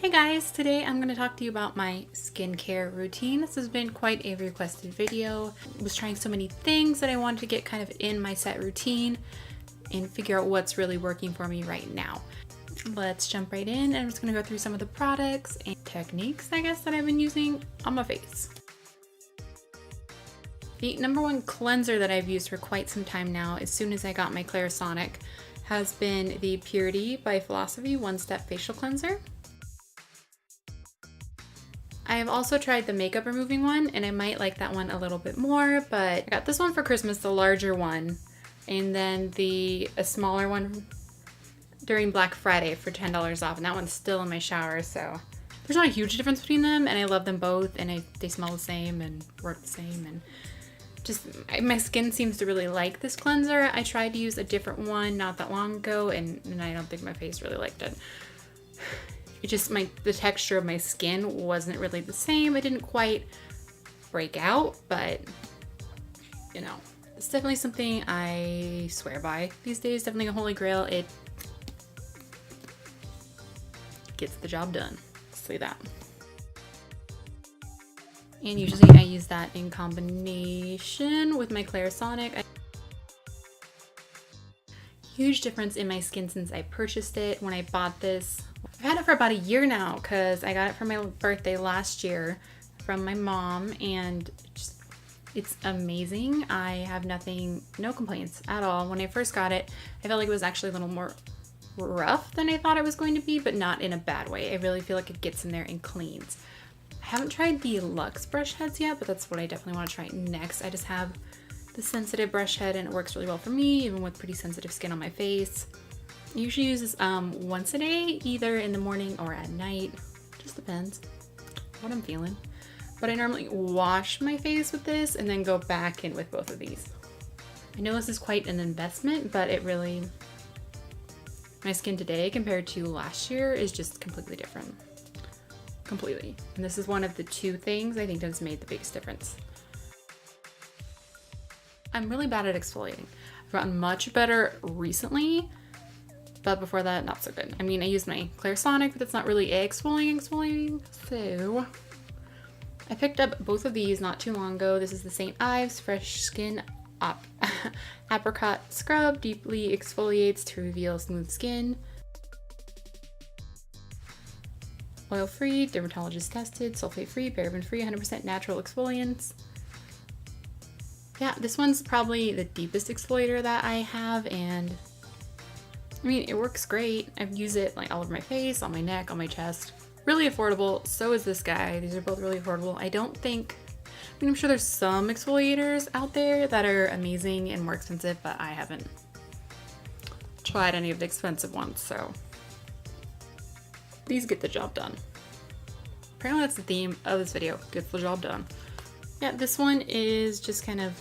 Hi guys, today I'm going to talk to you about my skincare routine. This has been quite a requested video. I was trying so many things that I wanted to get kind of in my set routine and figure out what's really working for me right now. Let's jump right in, and I'm just going to go through some of the products and techniques, I guess, that I've been using on my face. The number one cleanser that I've used for quite some time now, as soon as I got my Clarisonic, has been the Purity by Philosophy One-Step Facial Cleanser. I have also tried the makeup removing one, and I might like that one a little bit more, but I got this one for Christmas, the larger one, and then a smaller one during Black Friday for $10 off, and that one's still in my shower, so there's not a huge difference between them, and I love them both, and they smell the same and work the same, and just my skin seems to really like this cleanser. I tried to use a different one not that long ago, and I don't think my face really liked it. It just, the texture of my skin wasn't really the same. It didn't quite break out, but you know, it's definitely something I swear by these days. Definitely a holy grail. It gets the job done. Say that. And usually I use that in combination with my Clarisonic. Huge difference in my skin since I purchased it. When I bought this, I've had it for about a year now because I got it for my birthday last year from my mom, and it's amazing. I have no complaints at all. When I first got it, I felt like it was actually a little more rough than I thought it was going to be, but not in a bad way. I really feel like it gets in there and cleans. I haven't tried the Luxe brush heads yet, but that's what I definitely want to try next. I just have the sensitive brush head, and it works really well for me, even with pretty sensitive skin on my face. I usually use this once a day, either in the morning or at night. Just depends what I'm feeling. But I normally wash my face with this and then go back in with both of these. I know this is quite an investment, but my skin today compared to last year is just completely different. Completely. And this is one of the two things I think that's made the biggest difference. I'm really bad at exfoliating. I've gotten much better recently, but before that, not so good. I mean, I use my Clarisonic, but it's not really exfoliating. So I picked up both of these not too long ago. This is the St. Ives Fresh Skin Apricot Scrub. Deeply exfoliates to reveal smooth skin. Oil-free, dermatologist tested, sulfate-free, paraben-free, 100% natural exfoliants. Yeah, this one's probably the deepest exfoliator that I have, and I mean, it works great. I've used it like all over my face, on my neck, on my chest. Really affordable. So is this guy. These are both really affordable. I'm sure there's some exfoliators out there that are amazing and more expensive, but I haven't tried any of the expensive ones, so these get the job done. Apparently that's the theme of this video, gets the job done. Yeah, this one is just kind of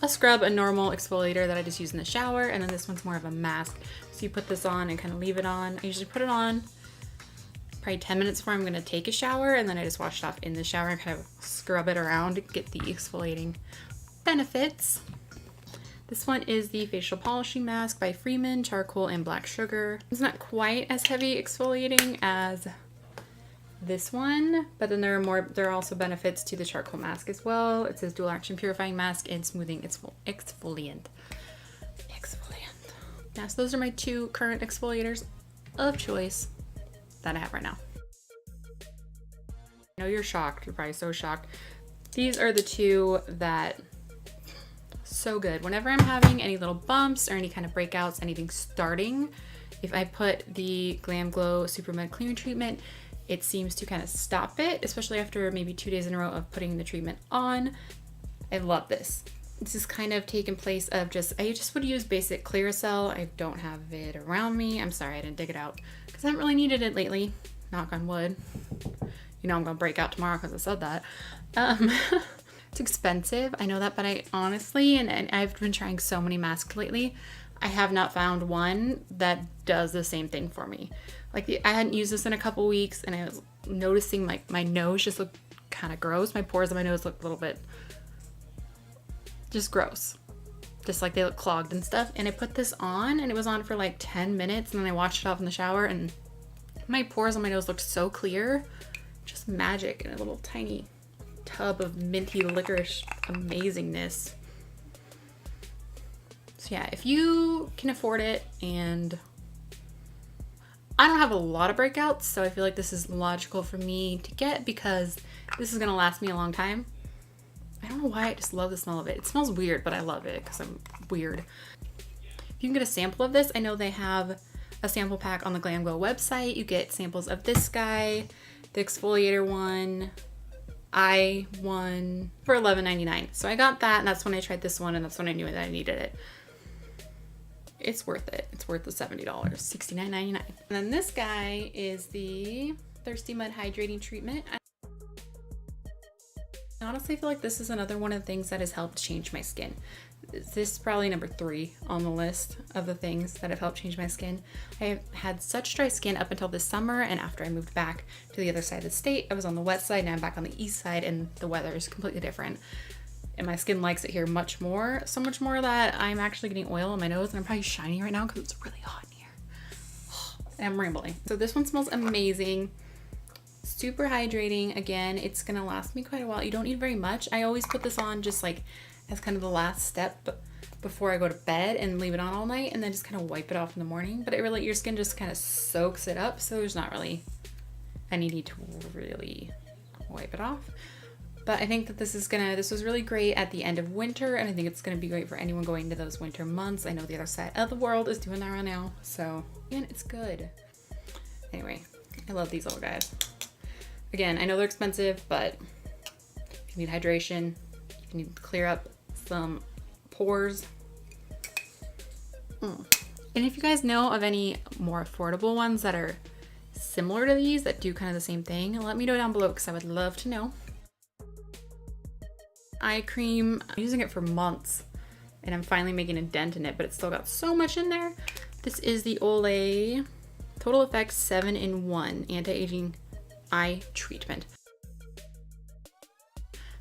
a scrub, a normal exfoliator that I just use in the shower, and then this one's more of a mask. So you put this on and kind of leave it on. I usually put it on probably 10 minutes before I'm gonna take a shower, and then I just wash it off in the shower and kind of scrub it around to get the exfoliating benefits. This one is the Facial Polishing Mask by Freeman, charcoal and black sugar. It's not quite as heavy exfoliating as this one, but then there are also benefits to the charcoal mask as well. It says dual action purifying mask and smoothing exfoliant. Yeah, so those are my two current exfoliators of choice that I have right now. I know you're shocked. You're probably so shocked. These are the two that so good. Whenever I'm having any little bumps or any kind of breakouts, anything starting, if I put the Glam Glow Super Med Clearing Treatment, it seems to kind of stop it, especially after maybe 2 days in a row of putting the treatment on. I love this. This is kind of taken place of I just would use basic Clearasil. I don't have it around me. I'm sorry I didn't dig it out because I haven't really needed it lately. Knock on wood. You know I'm gonna break out tomorrow because I said that. It's expensive, I know that, but I honestly, and I've been trying so many masks lately, I have not found one that does the same thing for me. Like I hadn't used this in a couple weeks, and I was noticing my nose just looked kind of gross. My pores on my nose looked a little bit just gross. Just like they look clogged and stuff. And I put this on, and it was on for like 10 minutes, and then I washed it off in the shower, and My pores on my nose look so clear. Just magic in a little tiny tub of minty licorice amazingness. So yeah, if you can afford it, and I don't have a lot of breakouts, so I feel like this is logical for me to get because this is gonna last me a long time. I don't know why, I just love the smell of it. It smells weird, but I love it because I'm weird. If you can get a sample of this, I know they have a sample pack on the Glam website. You get samples of this guy, the exfoliator one, eye one for $11.99. So I got that, and that's when I tried this one, and that's when I knew that I needed it. It's worth it. It's worth the $70, $69.99. And then this guy is the Thirsty Mud Hydrating Treatment. I honestly feel like this is another one of the things that has helped change my skin. This is probably number 3 on the list of the things that have helped change my skin. I have had such dry skin up until this summer, and after I moved back to the other side of the state, I was on the wet side, now I'm back on the east side, and the weather is completely different. And my skin likes it here much more, so much more that I'm actually getting oil on my nose, and I'm probably shiny right now because it's really hot in here. I'm rambling. So this one smells amazing. Super hydrating. Again, it's gonna last me quite a while. You don't need very much. I always put this on just like as kind of the last step before I go to bed and leave it on all night, and then just kind of wipe it off in the morning. But it really, your skin just kind of soaks it up, so there's not really any need to really wipe it off. But I think that this was really great at the end of winter, and I think it's gonna be great for anyone going into those winter months. I know the other side of the world is doing that right now, so and it's good. Anyway, I love these little guys. Again, I know they're expensive, but if you need hydration, if you need to clear up some pores. And if you guys know of any more affordable ones that are similar to these, that do kind of the same thing, let me know down below because I would love to know. Eye cream, I'm using it for months, and I'm finally making a dent in it, but it's still got so much in there. This is the Olay Total Effects 7-in-1 Anti-Aging Eye Treatment.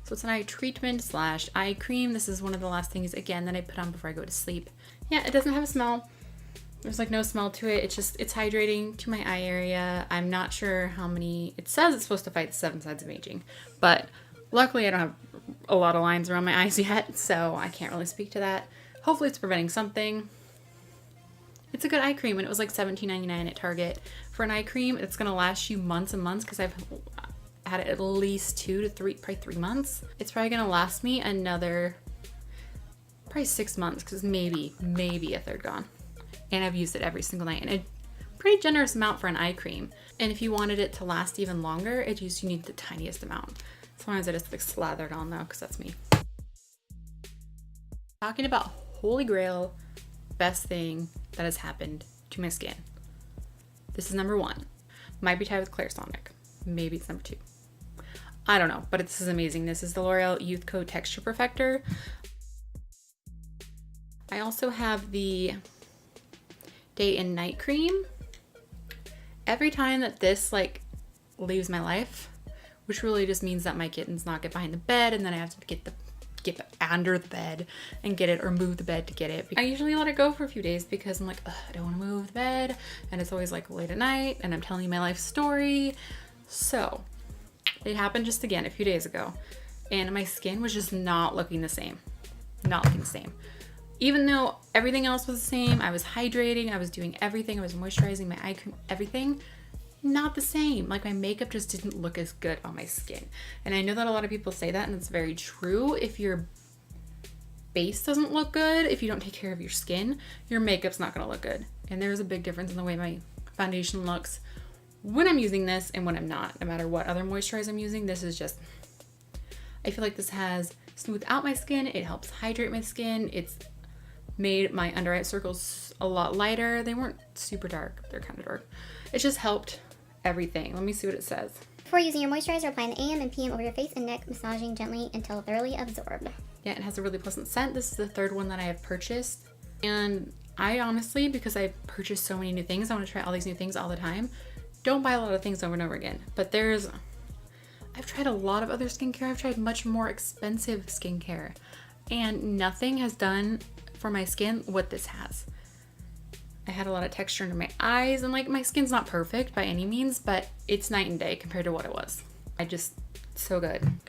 So it's an eye treatment slash eye cream. This is one of the last things, again, that I put on before I go to sleep. Yeah, it doesn't have a smell. There's like no smell to it. It's hydrating to my eye area. I'm not sure how many, it says it's supposed to fight the 7 signs of aging, but luckily I don't have a lot of lines around my eyes yet, so I can't really speak to that. Hopefully it's preventing something. It's a good eye cream, and it was like $17.99 at Target. For an eye cream, it's gonna last you months and months because I've had it at least 2 to 3, probably 3 months. It's probably gonna last me another, probably 6 months because maybe a third gone. And I've used it every single night, and a pretty generous amount for an eye cream. And if you wanted it to last even longer, you need the tiniest amount. Sometimes I just like slather it on though, because that's me. Talking about holy grail, best thing that has happened to my skin. This is number 1. Might be tied with Clarisonic. Maybe it's number 2. I don't know, but this is amazing. This is the L'Oreal Youth Coat Texture Perfector. I also have the Day and Night Cream. Every time that this like leaves my life, which really just means that my kittens not get behind the bed, and then I have to get under the bed and get it, or move the bed to get it. I usually let it go for a few days because I'm like, I don't want to move the bed, and it's always like late at night, and I'm telling you my life story. So it happened just again a few days ago, and my skin was just not looking the same. Not looking the same. Even though everything else was the same, I was hydrating, I was doing everything, I was moisturizing, my eye cream, everything. Not the same. Like my makeup just didn't look as good on my skin. And I know that a lot of people say that, and it's very true. If your base doesn't look good, if you don't take care of your skin, your makeup's not gonna look good. And there's a big difference in the way my foundation looks when I'm using this and when I'm not. No matter what other moisturizer I'm using, this is just, I feel like this has smoothed out my skin. It helps hydrate my skin. It's made my under eye circles a lot lighter. They weren't super dark. They're kind of dark. It's just helped everything. Let me see what it says. Before using your moisturizer, apply an AM and PM over your face and neck, massaging gently until thoroughly absorbed. Yeah, it has a really pleasant scent. This is the 3rd one that I have purchased. And I honestly, because I purchased so many new things, I want to try all these new things all the time. Don't buy a lot of things over and over again. But I've tried a lot of other skincare. I've tried much more expensive skincare. And nothing has done for my skin what this has. I had a lot of texture under my eyes, and like my skin's not perfect by any means, but it's night and day compared to what it was. So good. I'm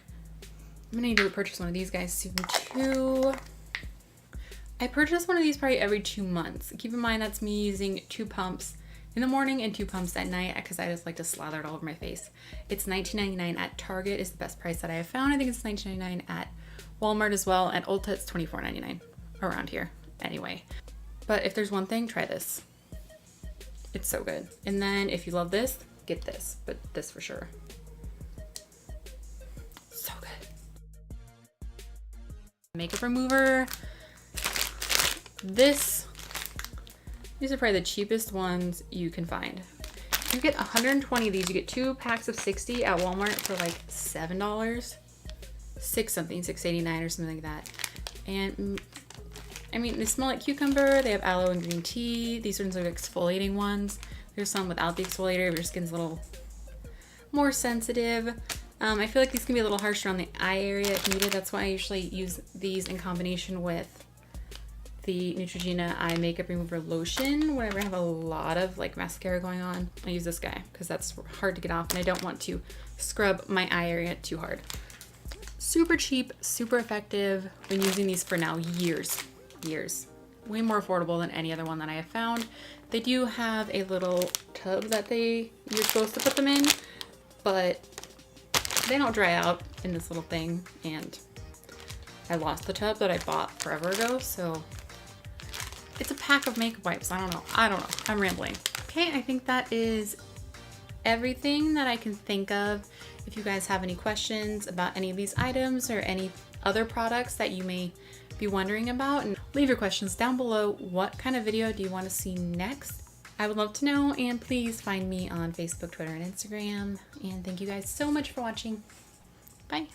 gonna need to purchase one of these guys soon too. I purchase one of these probably every 2 months. Keep in mind that's me using 2 pumps in the morning and 2 pumps at night because I just like to slather it all over my face. It's $19.99 at Target is the best price that I have found. I think it's $19.99 at Walmart as well. At Ulta it's $24.99 around here anyway. But if there's one thing, try this. It's so good. And then if you love this, get this, but this for sure. So good. Makeup remover. These are probably the cheapest ones you can find. You get 120 of these. You get 2 packs of 60 at Walmart for like $7. $6.89 or something like that. And I mean, they smell like cucumber. They have aloe and green tea. These ones are exfoliating ones. There's some without the exfoliator if your skin's a little more sensitive. I feel like these can be a little harsher on the eye area if needed. That's why I usually use these in combination with the Neutrogena eye makeup remover lotion whenever I have a lot of like mascara going on. I use this guy because that's hard to get off and I don't want to scrub my eye area too hard. Super cheap, super effective. Been using these for now years. Way more affordable than any other one that I have found. They do have a little tub that you're supposed to put them in, but they don't dry out in this little thing, and I lost the tub that I bought forever ago, so it's a pack of makeup wipes. I don't know. I'm rambling. Okay, I think that is everything that I can think of. If you guys have any questions about any of these items or any other products that you may be wondering about, and leave your questions down below. What kind of video do you want to see next? I would love to know, and please find me on Facebook, Twitter, and Instagram. And thank you guys so much for watching. Bye.